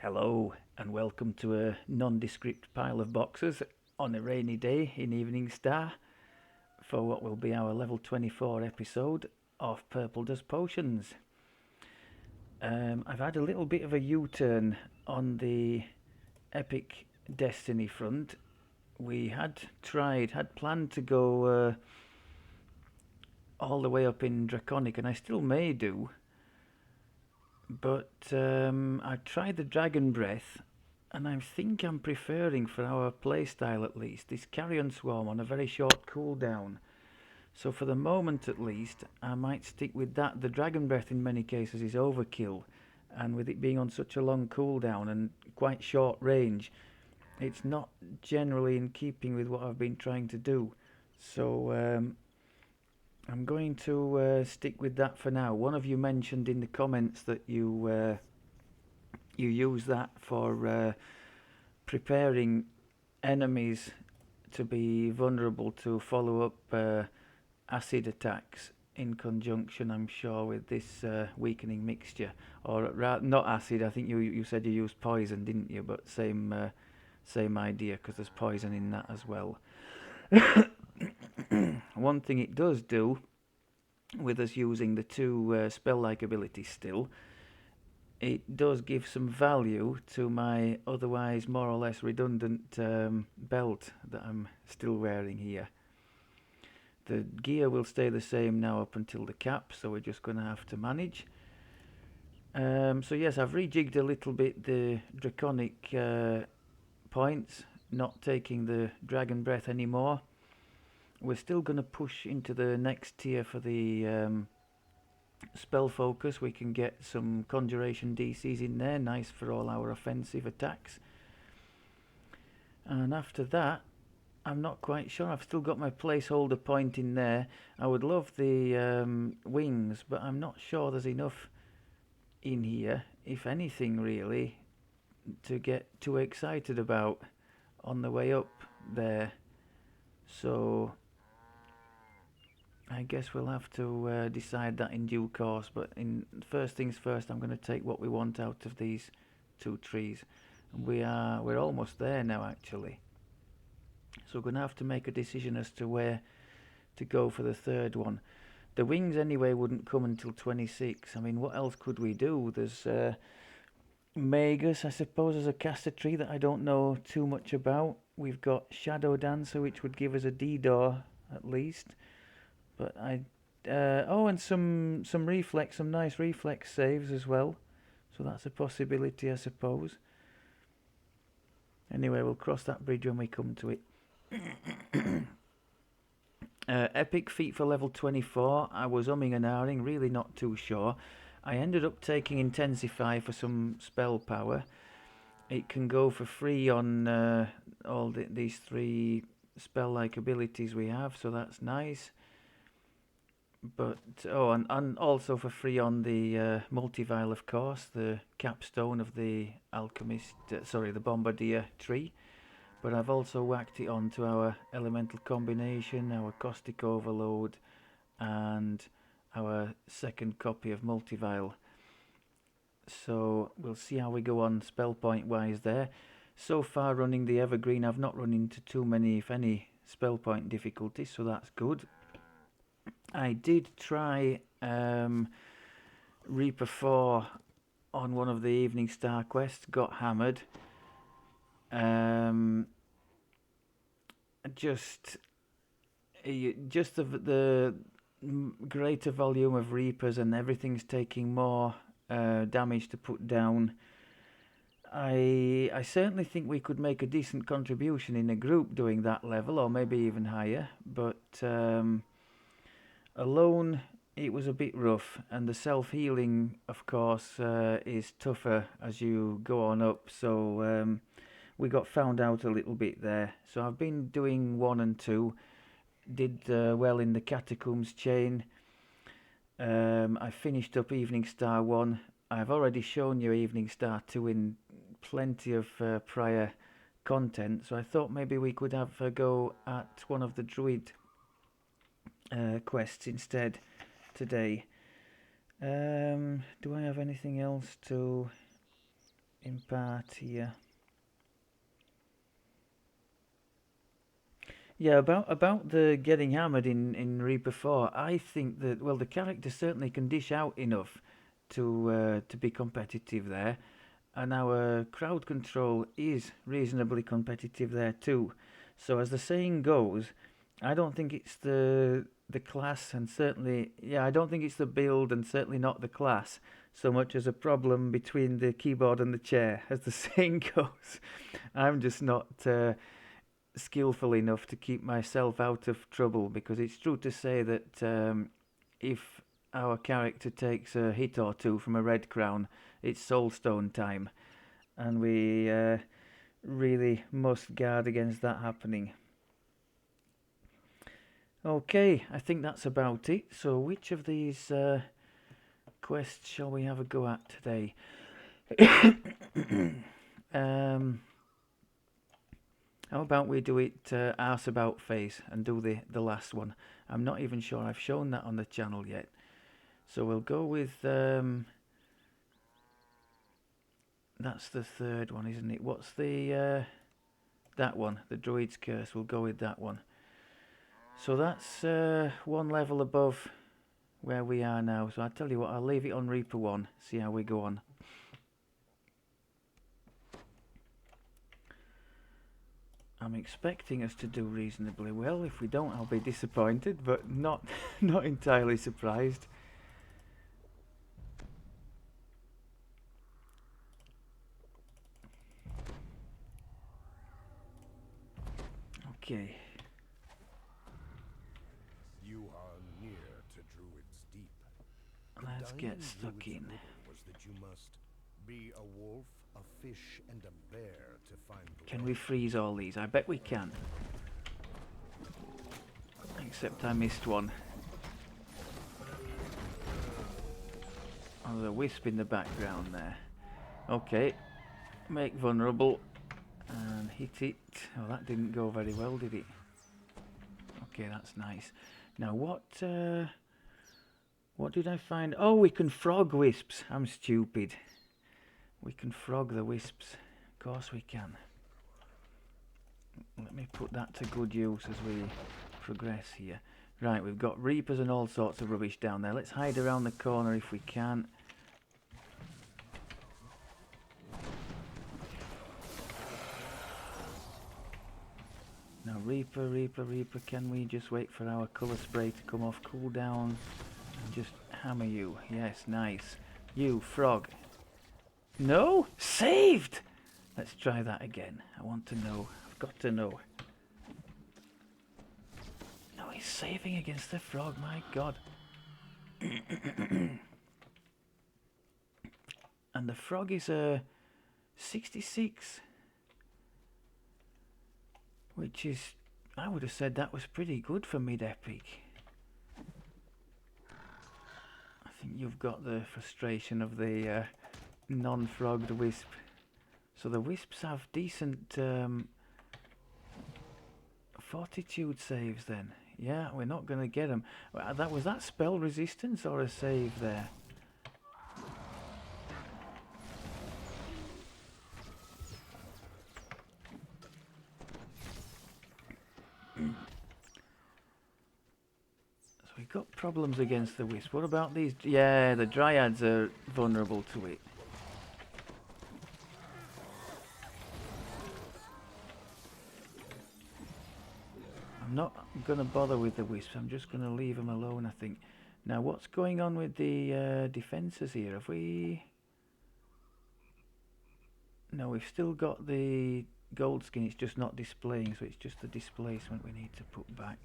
Hello and welcome to a nondescript pile of boxes on a rainy day in Eveningstar for what will be our level 24 episode of Purple Dust Potions. I've had a little bit of a U-turn on the Epic Destiny front. We had planned to go all the way up in Draconic, and I still may do. But I tried the Dragon Breath, and I think I'm preferring, for our playstyle at least, this Carrion Swarm on a very short cooldown. So for the moment at least, I might stick with that. The Dragon Breath in many cases is overkill, and with it being on such a long cooldown and quite short range, it's not generally in keeping with what I've been trying to do. So I'm going to stick with that for now. One of you mentioned in the comments that you use that for preparing enemies to be vulnerable to follow-up acid attacks in conjunction, I'm sure, with this weakening mixture. Or not acid, I think you said you used poison, didn't you? But same idea, because there's poison in that as well. One thing it does do, with us using the two spell-like abilities still, it does give some value to my otherwise more or less redundant belt that I'm still wearing here. The gear will stay the same now up until the cap, so we're just going to have to manage. So yes, I've rejigged a little bit the Draconic points, not taking the Dragon Breath anymore. We're still going to push into the next tier for the spell focus. We can get some conjuration DCs in there, nice for all our offensive attacks. And after that, I'm not quite sure. I've still got my placeholder point in there. I would love the wings, but I'm not sure there's enough in here, if anything really, to get too excited about on the way up there. So I guess we'll have to decide that in due course, but first things first, I'm going to take what we want out of these two trees. We're almost there now, actually. So we're going to have to make a decision as to where to go for the third one. The wings anyway wouldn't come until 26. I mean, what else could we do? There's Magus, I suppose, as a caster tree that I don't know too much about. We've got Shadow Dancer, which would give us a DDO at least. But and some reflex, some nice reflex saves as well. So that's a possibility, I suppose. Anyway, we'll cross that bridge when we come to it. Epic feat for level 24. I was umming and ahhing, really not too sure. I ended up taking Intensify for some spell power. It can go for free on all these three spell-like abilities we have, so that's nice. But and also for free on the multi-vial, of course, the capstone of the Alchemist, the Bombardier tree. But I've also whacked it onto our elemental combination, our caustic overload, and our second copy of multi-vial. So we'll see how we go on spell point wise there. So far running the evergreen, I've not run into too many, if any, spell point difficulties, so that's good. I did try Reaper 4 on one of the Eveningstar quests, got hammered. Just the greater volume of Reapers, and everything's taking more damage to put down. I certainly think we could make a decent contribution in a group doing that level, or maybe even higher, but alone it was a bit rough, and the self-healing, of course, is tougher as you go on up, so we got found out a little bit there. So I've been doing 1 and 2, did well in the Catacombs chain. I finished up Eveningstar 1. I've already shown you Eveningstar 2 in plenty of prior content, so I thought maybe we could have a go at one of the Druid quests instead today. Do I have anything else to impart here. Yeah, about the getting hammered in Reaper 4, I think that, well, the character certainly can dish out enough to be competitive there, and our crowd control is reasonably competitive there too. So as the saying goes, I don't think it's the class, and certainly, yeah, I don't think it's the build, and certainly not the class so much as a problem between the keyboard and the chair, as the saying goes. I'm just not skillful enough to keep myself out of trouble, because it's true to say that if our character takes a hit or two from a red crown, it's soulstone time, and we really must guard against that happening. Okay, I think that's about it. So which of these quests shall we have a go at today? How about we do it arse about face and do the last one? I'm not even sure I've shown that on the channel yet. So we'll go with that's the third one, isn't it? What's the that one, the Druid's Curse? We'll go with that one. So that's one level above where we are now. So I tell you what, I'll leave it on Reaper 1, see how we go on. I'm expecting us to do reasonably well. If we don't, I'll be disappointed, but not entirely surprised. Okay. You are near to Druids Deep. Let's get stuck in. Was that you must be a wolf, a fish, and a bear to find the Can way. we freeze all these? I bet we can. Except I missed one. Oh, there's a wisp in the background there. Okay. Make vulnerable. And hit it. Oh, that didn't go very well, did it? Okay, that's nice. Now what did I find? Oh, we can frog wisps. I'm stupid. We can frog the wisps. Of course we can. Let me put that to good use as we progress here. Right, we've got reapers and all sorts of rubbish down there. Let's hide around the corner if we can. Now Reaper, can we just wait for our colour spray to come off cooldown and just hammer you? Yes, nice. You, frog. No? Saved! Let's try that again. I want to know. I've got to know. No, he's saving against the frog, my god. And the frog is a 66. Which is, I would have said that was pretty good for mid-epic. I think you've got the frustration of the non-frogged wisp. So the wisps have decent fortitude saves then. Yeah, we're not going to get them. Was that spell resistance or a save there? We've got problems against the wisp. What about these? Yeah, the dryads are vulnerable to it. I'm not going to bother with the wisps. I'm just going to leave them alone, I think. Now, what's going on with the defences here? Have we... No, we've still got the gold skin. It's just not displaying, so it's just the displacement we need to put back.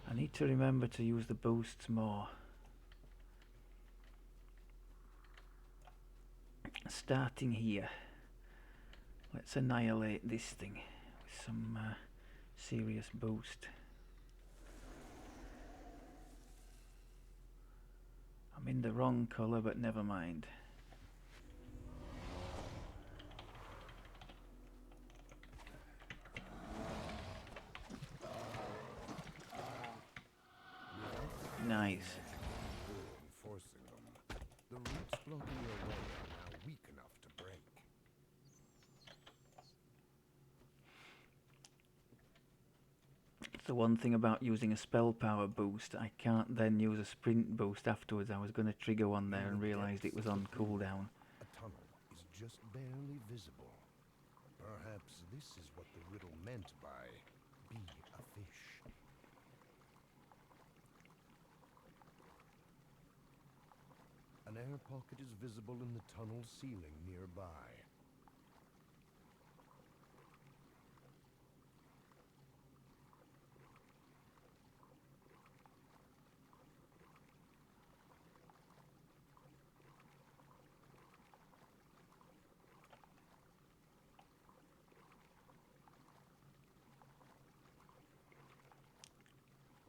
I need to remember to use the boosts more. Starting here. Let's annihilate this thing with some serious boost. I'm in the wrong colour, but never mind. Nice. Enforcing them. The roots blocking your way are now weak enough to break. the one thing about using a spell power boost. I can't then use a sprint boost afterwards. I was going to trigger one there and realised it was on cooldown. A tunnel is just barely visible. Perhaps this is what the riddle meant by be a fish. An air pocket is visible in the tunnel ceiling nearby.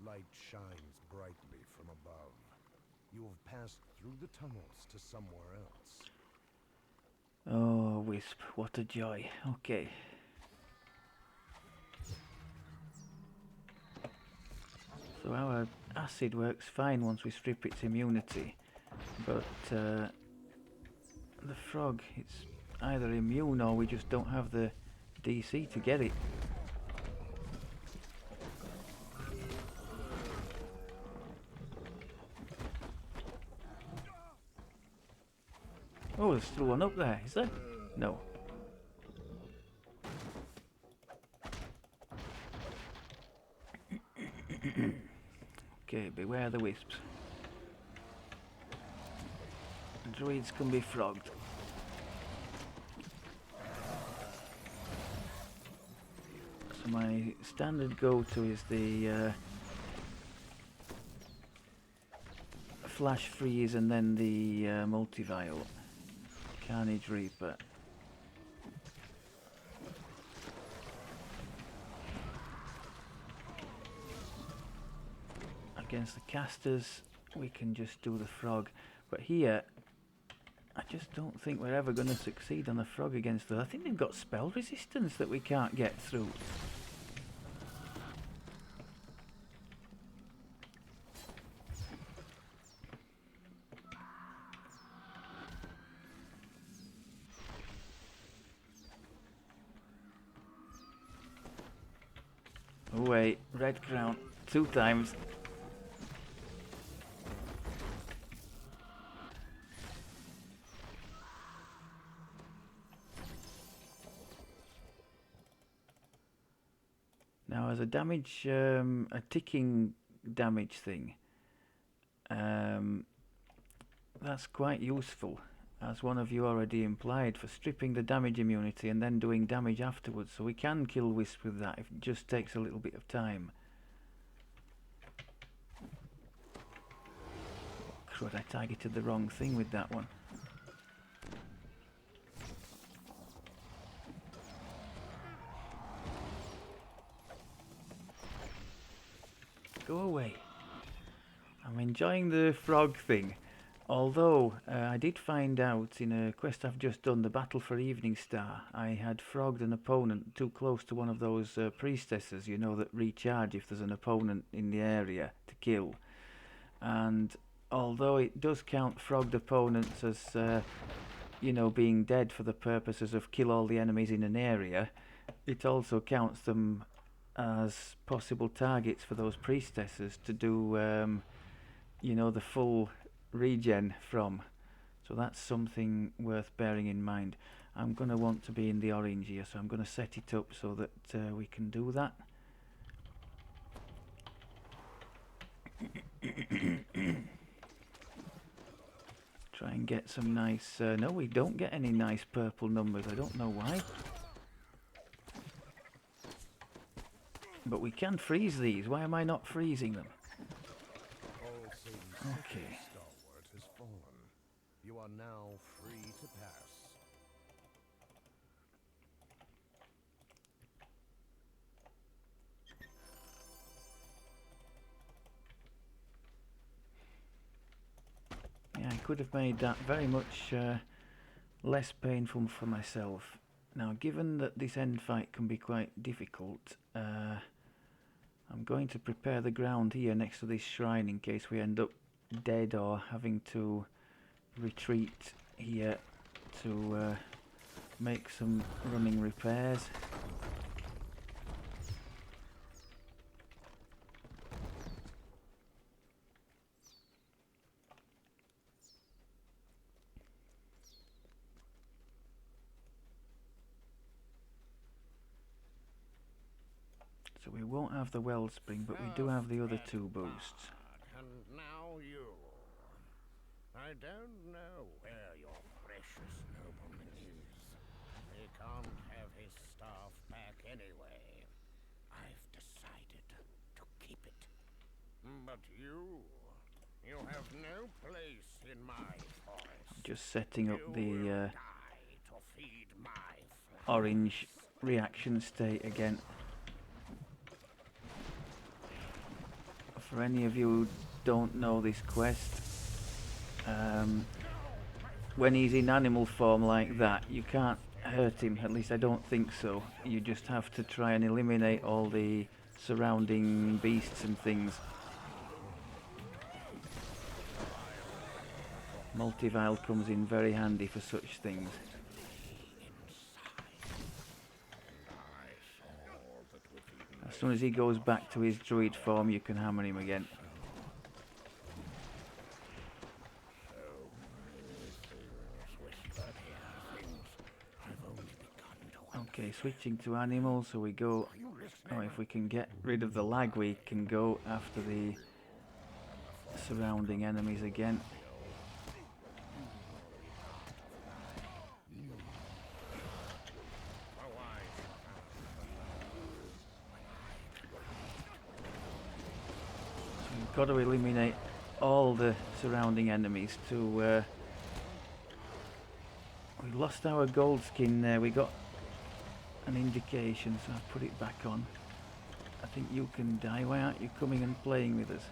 Light shines brightly from above. You have passed through the tunnels to somewhere else. Oh, Wisp, what a joy. Okay. So our acid works fine once we strip its immunity, but the frog, it's either immune or we just don't have the DC to get it. Oh, there's still one up there, is there? No. Okay, beware the wisps. Druids can be frogged. So my standard go-to is the Flash Freeze and then the Multivial. Carnage Reaper. Against the casters we can just do the frog, but here I just don't think we're ever going to succeed on the frog against them. I think they've got spell resistance that we can't get through. Oh wait, red crown 2 times. Now as a damage, a ticking damage thing, that's quite useful, as one of you already implied, for stripping the damage immunity and then doing damage afterwards. So we can kill Wisp with that if it just takes a little bit of time. Crud, I targeted the wrong thing with that one. Go away. I'm enjoying the frog thing. Although, I did find out in a quest I've just done, the battle for Eveningstar, I had frogged an opponent too close to one of those priestesses, you know, that recharge if there's an opponent in the area to kill. And although it does count frogged opponents as, you know, being dead for the purposes of kill all the enemies in an area, it also counts them as possible targets for those priestesses to do, you know, the full regen from. So that's something worth bearing in mind. I'm going to want to be in the orange here, so I'm going to set it up so that we can do that. Try and get some nice... no, we don't get any nice purple numbers. I don't know why. But we can freeze these. Why am I not freezing them? Okay. Stalwart has fallen. You are now free to pass. Yeah, I could have made that very much less painful for myself. Now, given that this end fight can be quite difficult, I'm going to prepare the ground here next to this shrine in case we end up dead or having to retreat here to make some running repairs. So we won't have the wellspring, but we do have the other two boosts. And now you. I don't know where your precious nobleman is. He can't have his staff back anyway. I've decided to keep it. But you have no place in my forest. Just setting up You the will die to feed my flesh. orange reaction state again. For any of you who don't know this quest, when he's in animal form like that, you can't hurt him, at least I don't think so. You just have to try and eliminate all the surrounding beasts and things. Multivile comes in very handy for such things. As soon as he goes back to his druid form, you can hammer him again. Okay, switching to animals, so we go... Oh, if we can get rid of the lag, we can go after the surrounding enemies again. So we've got to eliminate all the surrounding enemies to... we lost our gold skin there, we got an indication, so I've put it back on. I think you can die. Why aren't you coming and playing with us?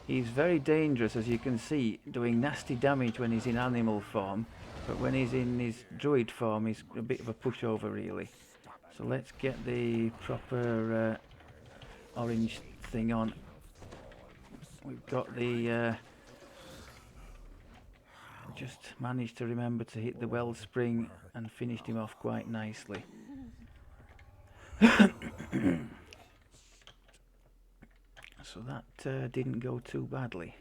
He's very dangerous, as you can see, doing nasty damage when he's in animal form, but when he's in his druid form he's a bit of a pushover really. So let's get the proper orange thing on. We've got the just managed to remember to hit the wellspring and finished him off quite nicely. So that didn't go too badly.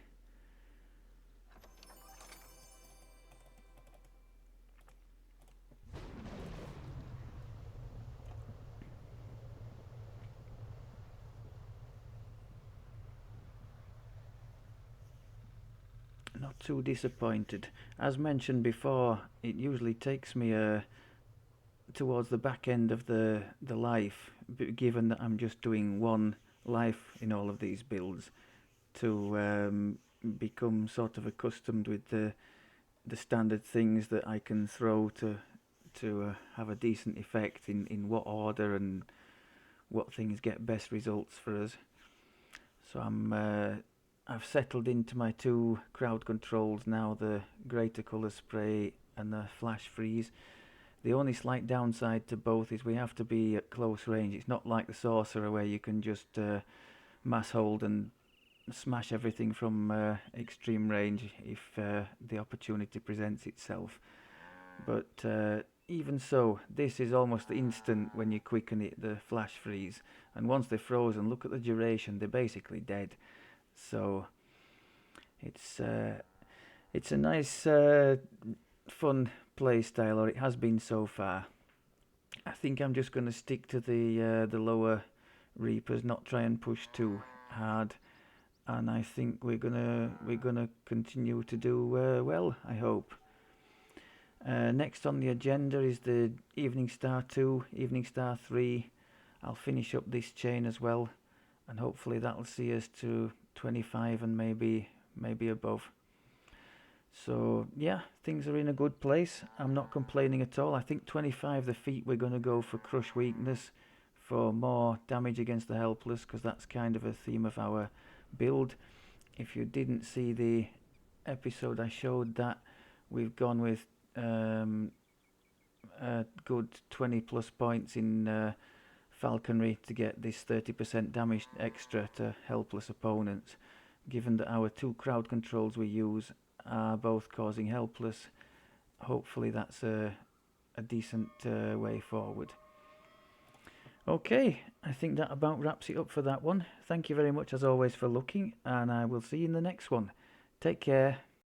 Not too disappointed. As mentioned before, it usually takes me towards the back end of the life, given that I'm just doing one life in all of these builds, to become sort of accustomed with the standard things that I can throw to have a decent effect in what order and what things get best results for us. So I've settled into my two crowd controls now, the greater colour spray and the flash freeze. The only slight downside to both is we have to be at close range. It's not like the sorcerer where you can just mass hold and smash everything from extreme range if the opportunity presents itself. But even so, this is almost instant when you quicken it, the flash freeze. And once they're frozen, look at the duration, they're basically dead. So it's a nice fun play style, or it has been so far. I think I'm just going to stick to the lower Reapers, not try and push too hard, and I think we're gonna continue to do well, I hope. Next on the agenda is the Eveningstar 2, Eveningstar 3. I'll finish up this chain as well, and hopefully that'll see us to 25 and maybe above. So yeah, things are in a good place. I'm not complaining at all. I think 25 the feet we're going to go for crush weakness for more damage against the helpless, because that's kind of a theme of our build. If you didn't see the episode I showed that, we've gone with a good 20 plus points in falconry to get this 30% damage extra to helpless opponents. Given that our two crowd controls we use are both causing helpless, hopefully that's a decent way forward. Okay, I think that about wraps it up for that one. Thank you very much as always for looking, and I will see you in the next one. Take care.